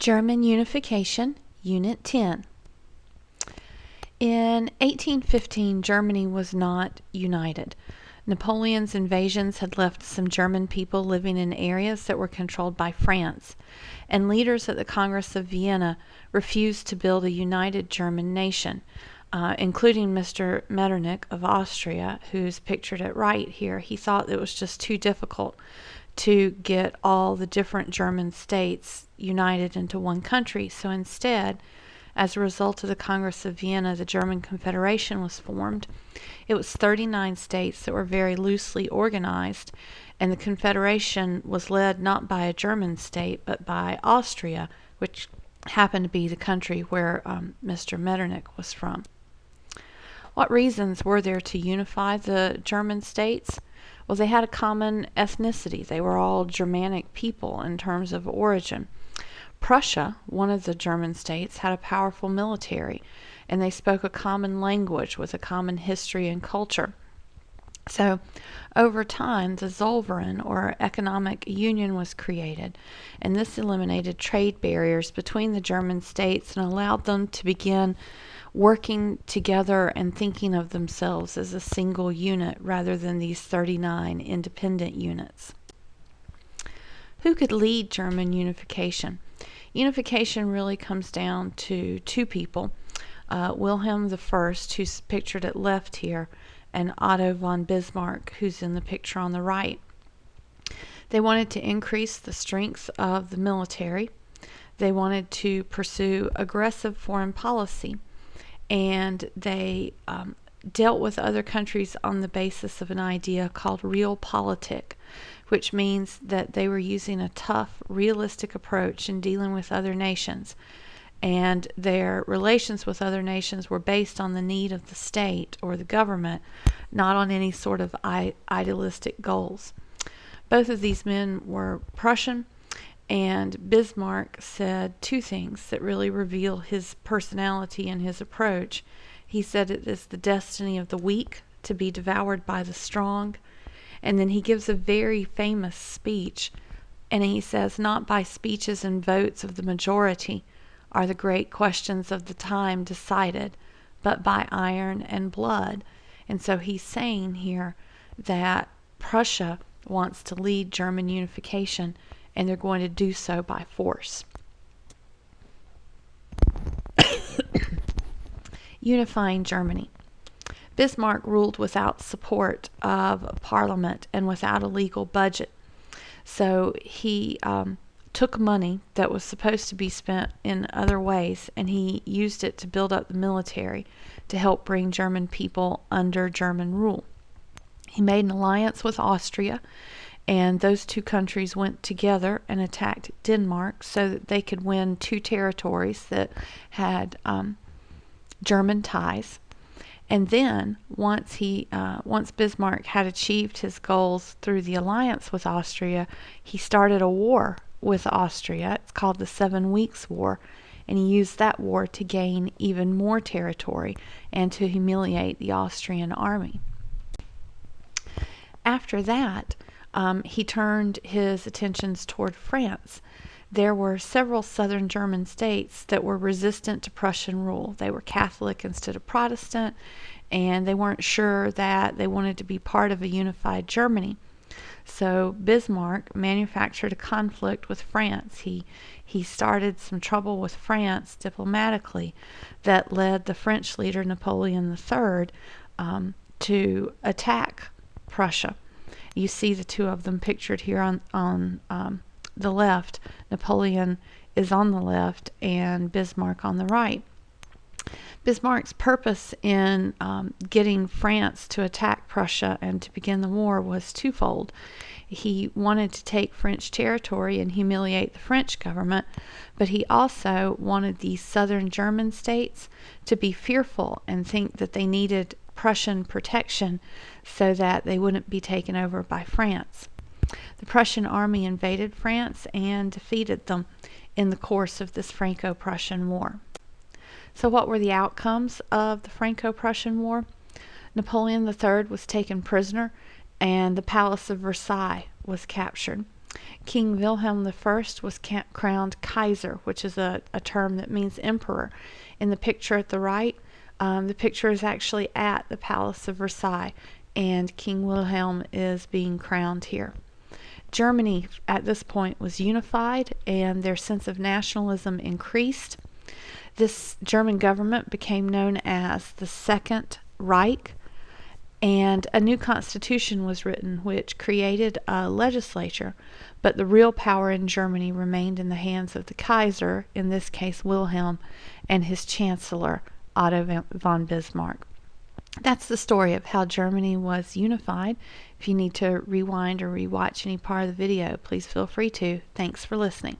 German Unification, Unit 10. In 1815, Germany was not united. Napoleon's invasions had left some German people living in areas that were controlled by France, and leaders at the Congress of Vienna refused to build a united German nation, including Mr. Metternich of Austria, who's pictured at right here. He thought it was just too difficult to get all the different German states united into one country. So instead, as a result of the Congress of Vienna, the German Confederation was formed. It was 39 states that were very loosely organized, and the Confederation was led not by a German state, but by Austria, which happened to be the country where Mr. Metternich was from. What reasons were there to unify the German states? Well, they had a common ethnicity. They were all Germanic people in terms of origin. Prussia, one of the German states, had a powerful military, and they spoke a common language with a common history and culture. So, over time, the Zollverein, or economic union, was created, and this eliminated trade barriers between the German states and allowed them to begin working together and thinking of themselves as a single unit rather than these 39 independent units. Who could lead German unification? Unification really comes down to two people, Wilhelm I, who's pictured at left here, and Otto von Bismarck, who's in the picture on the right. They wanted to increase the strength of the military. They wanted to pursue aggressive foreign policy, and they dealt with other countries on the basis of an idea called realpolitik, which means that they were using a tough, realistic approach in dealing with other nations, and their relations with other nations were based on the need of the state or the government, not on any sort of idealistic goals. Both of these men were Prussian, and Bismarck said two things that really reveal his personality and his approach. He said it is the destiny of the weak to be devoured by the strong. And then he gives a very famous speech, and he says, not by speeches and votes of the majority are the great questions of the time decided, but by iron and blood. And so he's saying here that Prussia wants to lead German unification, and they're going to do so by force. Unifying Germany. Bismarck ruled without support of Parliament and without a legal budget. So he took money that was supposed to be spent in other ways, and he used it to build up the military to help bring German people under German rule. He made an alliance with Austria, and those two countries went together and attacked Denmark so that they could win two territories that had German ties. And then, once Bismarck had achieved his goals through the alliance with Austria, he started a war with Austria. It's called the 7 Weeks' War, and he used that war to gain even more territory and to humiliate the Austrian army. After that, he turned his attentions toward France. There were several southern German states that were resistant to Prussian rule. They were Catholic instead of Protestant, and they weren't sure that they wanted to be part of a unified Germany. So Bismarck manufactured a conflict with France. He started some trouble with France diplomatically that led the French leader Napoleon III to attack Prussia. You see the two of them pictured here on the left. Napoleon is on the left and Bismarck on the right. Bismarck's purpose in getting France to attack Prussia and to begin the war was twofold. He wanted to take French territory and humiliate the French government, but he also wanted the southern German states to be fearful and think that they needed Prussian protection so that they wouldn't be taken over by France. The Prussian army invaded France and defeated them in the course of this Franco-Prussian War. So what were the outcomes of the Franco-Prussian War? Napoleon III was taken prisoner, and the Palace of Versailles was captured. King Wilhelm I was crowned Kaiser, which is a term that means emperor. In the picture at the right, the picture is actually at the Palace of Versailles, and King Wilhelm is being crowned here. Germany at this point was unified, and their sense of nationalism increased. This German government became known as the Second Reich, and a new constitution was written which created a legislature, but the real power in Germany remained in the hands of the Kaiser, in this case Wilhelm, and his chancellor Otto von Bismarck. That's the story of how Germany was unified. If you need to rewind or rewatch any part of the video, please feel free to. Thanks for listening.